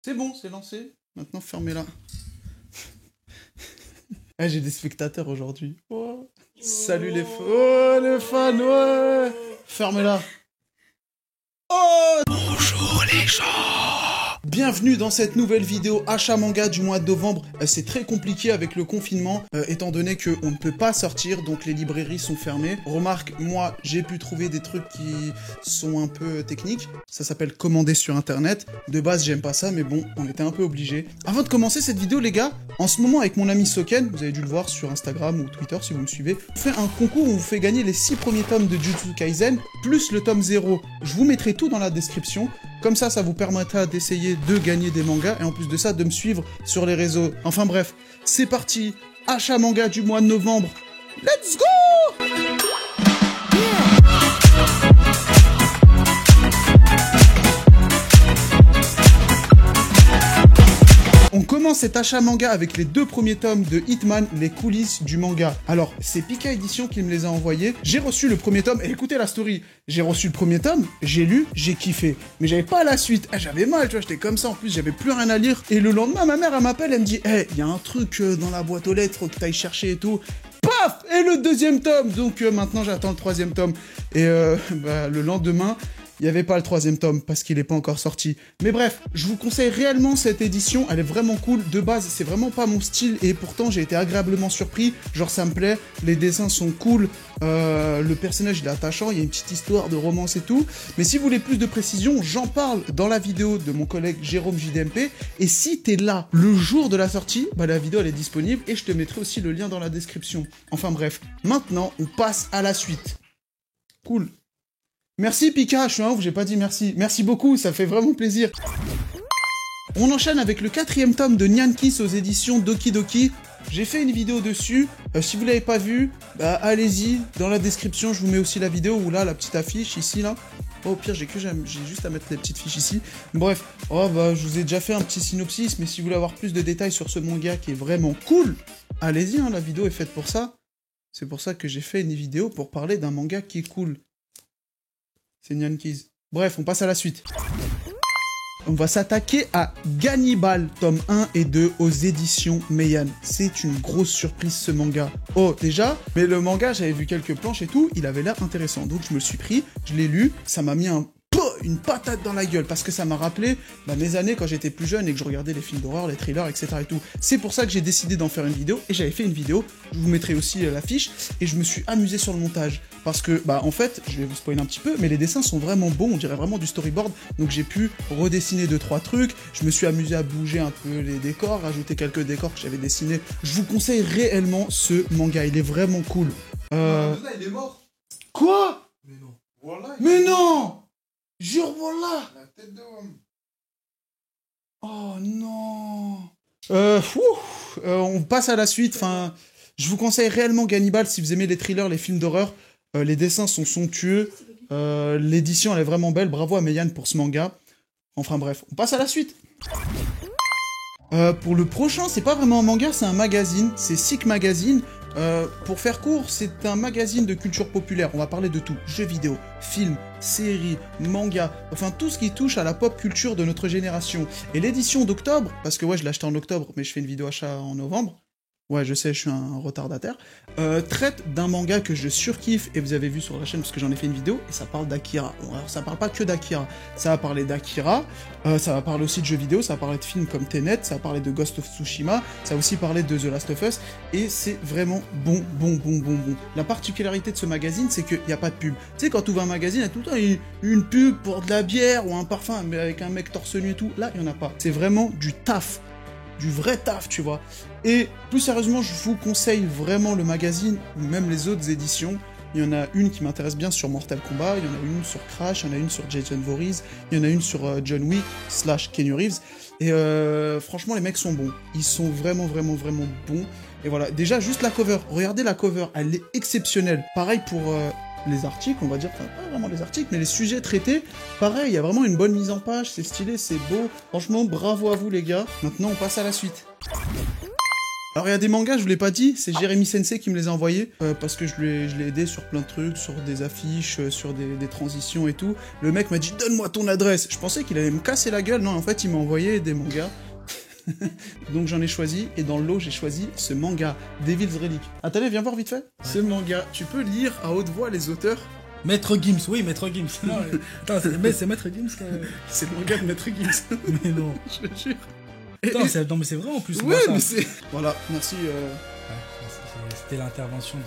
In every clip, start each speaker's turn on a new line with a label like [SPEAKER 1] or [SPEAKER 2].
[SPEAKER 1] C'est bon, c'est lancé. Maintenant, fermez-la. Ah, j'ai des spectateurs aujourd'hui. Oh. Salut les fans. Oh, les fans, ouais. Fermez-la. Oh. Bonjour les gens. Bienvenue dans cette nouvelle vidéo achat manga du mois de novembre. C'est très compliqué avec le confinement, étant donné qu'on ne peut pas sortir, donc les librairies sont fermées. Remarque, moi, j'ai pu trouver des trucs qui sont un peu techniques. Ça s'appelle commander sur internet. De base, j'aime pas ça, mais bon, on était un peu obligés. Avant de commencer cette vidéo, les gars, en ce moment, avec mon ami Soken, vous avez dû le voir sur Instagram ou Twitter si vous me suivez, on fait un concours où on vous fait gagner les 6 premiers tomes de Jujutsu Kaisen, plus le tome 0. Je vous mettrai tout dans la description. Comme ça, ça vous permettra d'essayer de gagner des mangas, et en plus de ça, de me suivre sur les réseaux. Enfin bref, c'est parti, achat manga du mois de novembre. Let's go! On commence cet achat manga avec les 2 premiers tomes de Hitman, les coulisses du manga. Alors, c'est Pika Édition qui me les a envoyés. J'ai reçu le premier tome, et écoutez la story. J'ai reçu le premier tome, j'ai lu, j'ai kiffé. Mais j'avais pas la suite. J'avais mal, tu vois, j'étais comme ça, en plus, j'avais plus rien à lire. Et le lendemain, ma mère, elle m'appelle, elle me dit « Hey, il y a un truc dans la boîte aux lettres, faut que t'ailles chercher et tout. » Paf! Et le 2e tome. Donc maintenant, j'attends le 3e tome. Et le lendemain... il n'y avait pas le 3e tome parce qu'il n'est pas encore sorti. Mais bref, je vous conseille réellement cette édition, elle est vraiment cool. De base, c'est vraiment pas mon style et pourtant j'ai été agréablement surpris. Genre ça me plaît, les dessins sont cool, le personnage il est attachant, il y a une petite histoire de romance et tout. Mais si vous voulez plus de précision, j'en parle dans la vidéo de mon collègue Jérôme JDMP. Et si t'es là le jour de la sortie, bah la vidéo elle est disponible et je te mettrai aussi le lien dans la description. Enfin bref, maintenant on passe à la suite. Cool. Merci Pika, je suis un ouf, j'ai pas dit merci. Merci beaucoup, ça fait vraiment plaisir. On enchaîne avec le 4e tome de Nyan Kiss aux éditions Doki Doki. J'ai fait une vidéo dessus, si vous l'avez pas vu, bah allez-y, dans la description je vous mets aussi la vidéo, ou là, la petite affiche, ici, là. Oh, au pire, j'ai juste à mettre les petites fiches ici. Bref, oh bah je vous ai déjà fait un petit synopsis, mais si vous voulez avoir plus de détails sur ce manga qui est vraiment cool, allez-y, hein, la vidéo est faite pour ça. C'est pour ça que j'ai fait une vidéo pour parler d'un manga qui est cool. C'est Nyan Kiss. Bref, on passe à la suite. On va s'attaquer à Gannibal, tome 1 et 2 aux éditions Meian. C'est une grosse surprise ce manga. Oh, déjà, mais le manga, j'avais vu quelques planches et tout, il avait l'air intéressant. Donc je me le suis pris, je l'ai lu, ça m'a mis une patate dans la gueule, parce que ça m'a rappelé mes années quand j'étais plus jeune et que je regardais les films d'horreur, les thrillers, etc. et tout. C'est pour ça que j'ai décidé d'en faire une vidéo, et j'avais fait une vidéo, je vous mettrai aussi l'affiche, et je me suis amusé sur le montage. Parce que, en fait, je vais vous spoiler un petit peu, mais les dessins sont vraiment bons, on dirait vraiment du storyboard, donc j'ai pu redessiner 2-3 trucs, je me suis amusé à bouger un peu les décors, rajouter quelques décors que j'avais dessinés. Je vous conseille réellement ce manga, il est vraiment cool.
[SPEAKER 2] Il est mort.
[SPEAKER 1] Quoi?
[SPEAKER 2] Mais non. Voilà,
[SPEAKER 1] Mais non! Jure, voilà!
[SPEAKER 2] La tête de homme.
[SPEAKER 1] Oh non! On passe à la suite, enfin... Je vous conseille réellement Gannibal si vous aimez les thrillers, les films d'horreur. Les dessins sont somptueux. L'édition, elle est vraiment belle. Bravo à Meian pour ce manga. Enfin bref, on passe à la suite. Pour le prochain, c'est pas vraiment un manga, c'est un magazine. C'est Sick Magazine. Pour faire court, c'est un magazine de culture populaire. On va parler de tout. Jeux vidéo, films, séries, mangas, enfin tout ce qui touche à la pop culture de notre génération. Et l'édition d'octobre, parce que ouais, je l'ai acheté en octobre, mais je fais une vidéo achat en novembre. Ouais, je sais, je suis un retardataire. Traite d'un manga que je surkiffe, et vous avez vu sur la chaîne, parce que j'en ai fait une vidéo, et ça parle d'Akira. Bon, alors ça parle pas que d'Akira, ça va parler d'Akira, ça va parler aussi de jeux vidéo, ça va parler de films comme Tenet, ça va parler de Ghost of Tsushima, ça va aussi parler de The Last of Us, et c'est vraiment bon. La particularité de ce magazine, c'est qu'il n'y a pas de pub. Tu sais, quand tu ouvres un magazine, il y a tout le temps une pub pour de la bière, ou un parfum, mais avec un mec torse nu et tout, là, il n'y en a pas. C'est vraiment du taf. Du vrai taf, tu vois. Et plus sérieusement, je vous conseille vraiment le magazine, ou même les autres éditions. Il y en a une qui m'intéresse bien sur Mortal Kombat, il y en a une sur Crash, il y en a une sur Jason Voorhees, il y en a une sur John Wick / Keanu Reeves. Et franchement, les mecs sont bons. Ils sont vraiment bons. Et voilà, déjà, juste la cover. Regardez la cover, elle est exceptionnelle. Pareil pour... les articles, on va dire, enfin pas vraiment les articles, mais les sujets traités, pareil, il y a vraiment une bonne mise en page, c'est stylé, c'est beau, franchement, bravo à vous les gars. Maintenant, on passe à la suite. Alors il y a des mangas, je vous l'ai pas dit, c'est Jérémy Sensei qui me les a envoyés, parce que je l'ai aidé sur plein de trucs, sur des affiches, sur des transitions et tout. Le mec m'a dit, donne-moi ton adresse. Je pensais qu'il allait me casser la gueule, non, en fait il m'a envoyé des mangas. Donc j'en ai choisi, et dans le lot j'ai choisi ce manga, Devil's Relic. Attendez, viens voir vite fait. Ouais. Ce manga, tu peux lire à haute voix les auteurs?
[SPEAKER 3] Maître Gims, oui, Maître Gims. Non, attends, c'est Maître Gims là.
[SPEAKER 1] C'est le manga de Maître Gims.
[SPEAKER 3] Mais non.
[SPEAKER 1] Je te jure.
[SPEAKER 3] Non, mais c'est vrai en plus.
[SPEAKER 1] Ouais, mais c'est... Voilà, merci.
[SPEAKER 3] Ouais, c'était l'intervention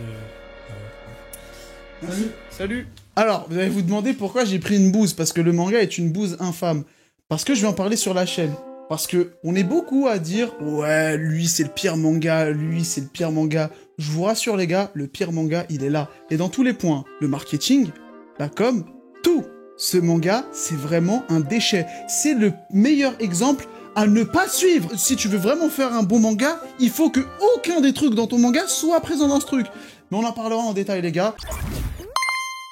[SPEAKER 3] de...
[SPEAKER 1] Salut. Salut. Alors, vous allez vous demander pourquoi j'ai pris une bouse, parce que le manga est une bouse infâme. Parce que je vais en parler sur la chaîne. Parce que on est beaucoup à dire « Ouais, lui c'est le pire manga, lui c'est le pire manga ». Je vous rassure les gars, le pire manga, il est là. Et dans tous les points, le marketing, la com, tout. Ce manga, c'est vraiment un déchet. C'est le meilleur exemple à ne pas suivre. Si tu veux vraiment faire un bon manga, il faut que aucun des trucs dans ton manga soit présent dans ce truc. Mais on en parlera en détail les gars.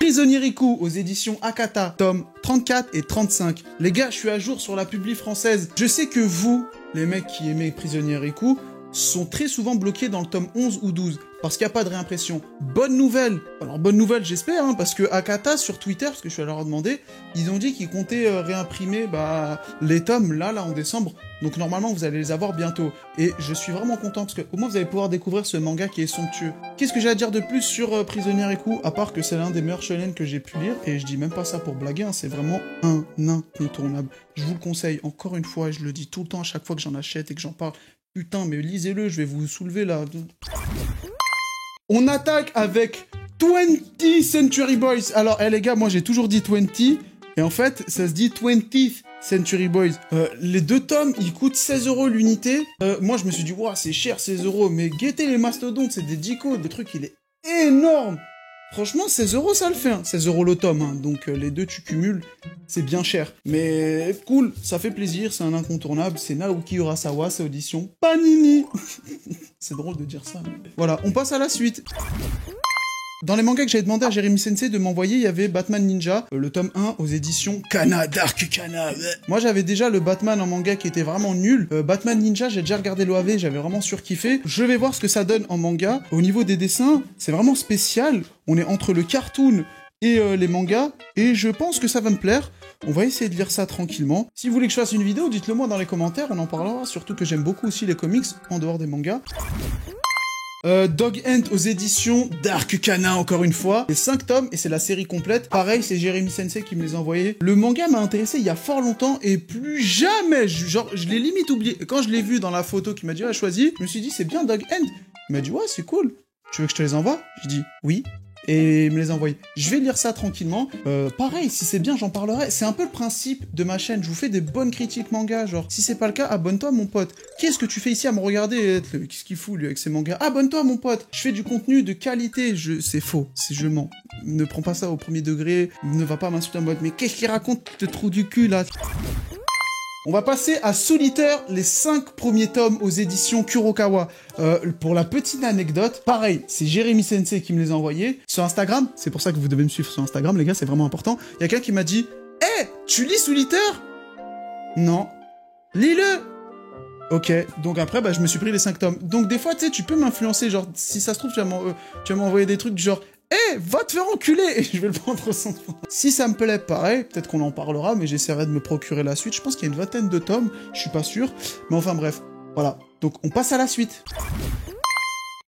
[SPEAKER 1] Prisonnier Riku aux éditions Akata, tomes 34 et 35. Les gars, je suis à jour sur la publi française. Je sais que vous, les mecs qui aimez Prisonnier Riku, sont très souvent bloqués dans le tome 11 ou 12, parce qu'il n'y a pas de réimpression. Bonne nouvelle. Alors bonne nouvelle j'espère, hein, parce que Akata sur Twitter, parce que je suis allé leur demander, ils ont dit qu'ils comptaient réimprimer les tomes là en décembre, donc normalement vous allez les avoir bientôt. Et je suis vraiment content, parce que au moins vous allez pouvoir découvrir ce manga qui est somptueux. Qu'est-ce que j'ai à dire de plus sur Prisonnier Riku, à part que c'est l'un des meilleurs shonen que j'ai pu lire, et je dis même pas ça pour blaguer, hein, c'est vraiment un incontournable. Je vous le conseille encore une fois, et je le dis tout le temps à chaque fois que j'en achète et que j'en parle. Putain, mais lisez-le, je vais vous soulever là. On attaque avec 20th Century Boys. Alors, les gars, moi j'ai toujours dit 20, et en fait, ça se dit 20th Century Boys. Les deux tomes, ils coûtent 16 € l'unité. Moi, je me suis dit, waouh, c'est cher, 16 €, mais guettez les mastodontes, c'est des 10 codes, le truc, il est énorme. Franchement, 16 € ça le fait, hein. 16 € le tome, hein. Donc les deux tu cumules, c'est bien cher. Mais cool, ça fait plaisir, c'est un incontournable, c'est Naoki Urasawa, c'est audition Panini. C'est drôle de dire ça. Mais... Voilà, on passe à la suite. Dans les mangas que j'avais demandé à Jérémy Sensei de m'envoyer, il y avait Batman Ninja, le tome 1 aux éditions Kana, Dark Kana. Moi j'avais déjà le Batman en manga qui était vraiment nul. Batman Ninja, j'ai déjà regardé l'OAV, j'avais vraiment surkiffé. Je vais voir ce que ça donne en manga. Au niveau des dessins, c'est vraiment spécial. On est entre le cartoon et les mangas, et je pense que ça va me plaire. On va essayer de lire ça tranquillement. Si vous voulez que je fasse une vidéo, dites-le moi dans les commentaires, on en parlera. Surtout que j'aime beaucoup aussi les comics en dehors des mangas. Dog Hunt aux éditions Dark Kana, encore une fois. C'est 5 tomes et c'est la série complète. Pareil, c'est Jérémy Sensei qui me les a envoyés. Le manga m'a intéressé il y a fort longtemps et plus jamais, genre, je l'ai limite oublié. Quand je l'ai vu dans la photo qu'il m'a dit, choisi, je me suis dit, c'est bien Dog Hunt. Il m'a dit, ouais, c'est cool. Tu veux que je te les envoie? Je dis, oui. Et il me les a envoyés. Je vais lire ça tranquillement. Pareil, si c'est bien, j'en parlerai. C'est un peu le principe de ma chaîne. Je vous fais des bonnes critiques manga. Genre, si c'est pas le cas, abonne-toi, mon pote. Qu'est-ce que tu fais ici à me regarder? Qu'est-ce qu'il fout, lui, avec ses mangas? Abonne-toi, mon pote. Je fais du contenu de qualité. C'est faux. Je mens. Ne prends pas ça au premier degré. Ne va pas m'insulter en mode, mais qu'est-ce qu'il raconte, te trou du cul, là? On va passer à Solitaire, les 5 premiers tomes aux éditions Kurokawa. Pour la petite anecdote, pareil, c'est Jérémy Sensei qui me les a envoyés. Sur Instagram, c'est pour ça que vous devez me suivre sur Instagram, les gars, c'est vraiment important. Il y a quelqu'un qui m'a dit « Hey, tu lis Solitaire ?» Non. « Lis-le !» Ok, donc après, je me suis pris les 5 tomes. Donc des fois, tu sais, tu peux m'influencer, genre, si ça se trouve, tu vas m'envoyer des trucs du genre « Eh, va te faire enculer !» Et je vais le prendre au sens. Si ça me plaît, pareil, peut-être qu'on en parlera, mais j'essaierai de me procurer la suite. Je pense qu'il y a une vingtaine de tomes, je suis pas sûr. Mais enfin bref, voilà. Donc on passe à la suite.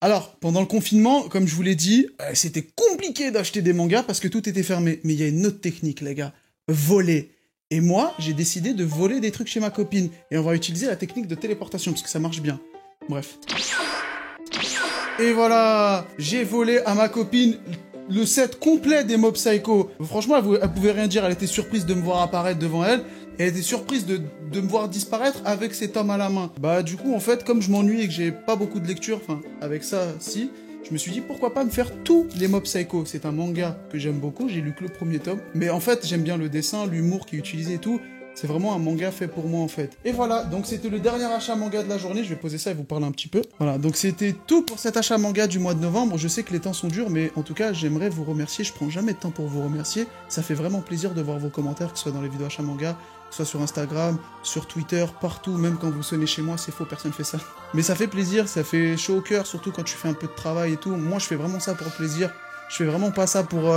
[SPEAKER 1] Alors, pendant le confinement, comme je vous l'ai dit, c'était compliqué d'acheter des mangas parce que tout était fermé. Mais il y a une autre technique, les gars. Voler. Et moi, j'ai décidé de voler des trucs chez ma copine. Et on va utiliser la technique de téléportation, parce que ça marche bien. Bref. Et voilà, j'ai volé à ma copine le set complet des Mob Psycho. Franchement, elle pouvait rien dire, elle était surprise de me voir apparaître devant elle, et elle était surprise de me voir disparaître avec ses tomes à la main. Du coup, en fait, comme je m'ennuie et que j'ai pas beaucoup de lecture, enfin, avec ça, si, je me suis dit, pourquoi pas me faire tous les Mob Psycho. C'est un manga que j'aime beaucoup, j'ai lu que le premier tome, mais en fait, j'aime bien le dessin, l'humour qui est utilisé et tout, C'est vraiment un manga fait pour moi en fait. Et voilà, donc c'était le dernier achat manga de la journée. Je vais poser ça et vous parler un petit peu. Voilà, donc c'était tout pour cet achat manga du mois de novembre. Je sais que les temps sont durs, mais en tout cas, j'aimerais vous remercier. Je prends jamais de temps pour vous remercier. Ça fait vraiment plaisir de voir vos commentaires, que ce soit dans les vidéos achat manga, que ce soit sur Instagram, sur Twitter, partout. Même quand vous sonnez chez moi, c'est faux, personne fait ça. Mais ça fait plaisir, ça fait chaud au cœur, surtout quand tu fais un peu de travail et tout. Moi, je fais vraiment ça pour le plaisir. Je fais vraiment pas ça pour...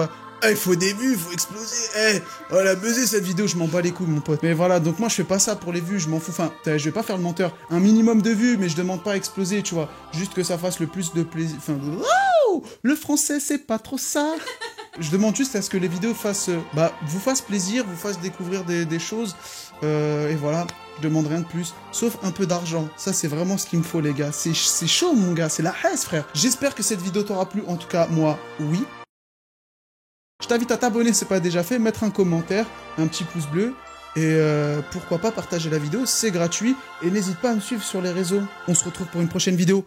[SPEAKER 1] il faut des vues, il faut exploser. Oh, elle a buzzé cette vidéo, je m'en bats les couilles, mon pote. Mais voilà, donc moi je fais pas ça pour les vues, je m'en fous. Enfin, je vais pas faire le menteur. Un minimum de vues, mais je demande pas à exploser, tu vois. Juste que ça fasse le plus de plaisir. Enfin, wow, le français, c'est pas trop ça. Je demande juste à ce que les vidéos fassent, vous fassent plaisir, vous fassent découvrir des choses. Et voilà, je demande rien de plus. Sauf un peu d'argent. Ça, c'est vraiment ce qu'il me faut, les gars. C'est chaud, mon gars. C'est la haisse, frère. J'espère que cette vidéo t'aura plu. En tout cas, moi, oui. Je t'invite à t'abonner si ce n'est pas déjà fait, mettre un commentaire, un petit pouce bleu, et pourquoi pas partager la vidéo, c'est gratuit, et n'hésite pas à me suivre sur les réseaux. On se retrouve pour une prochaine vidéo.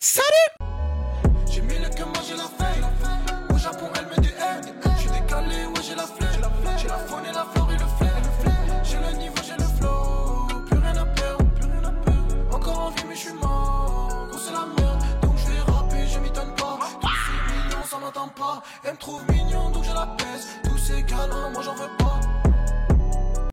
[SPEAKER 1] Salut!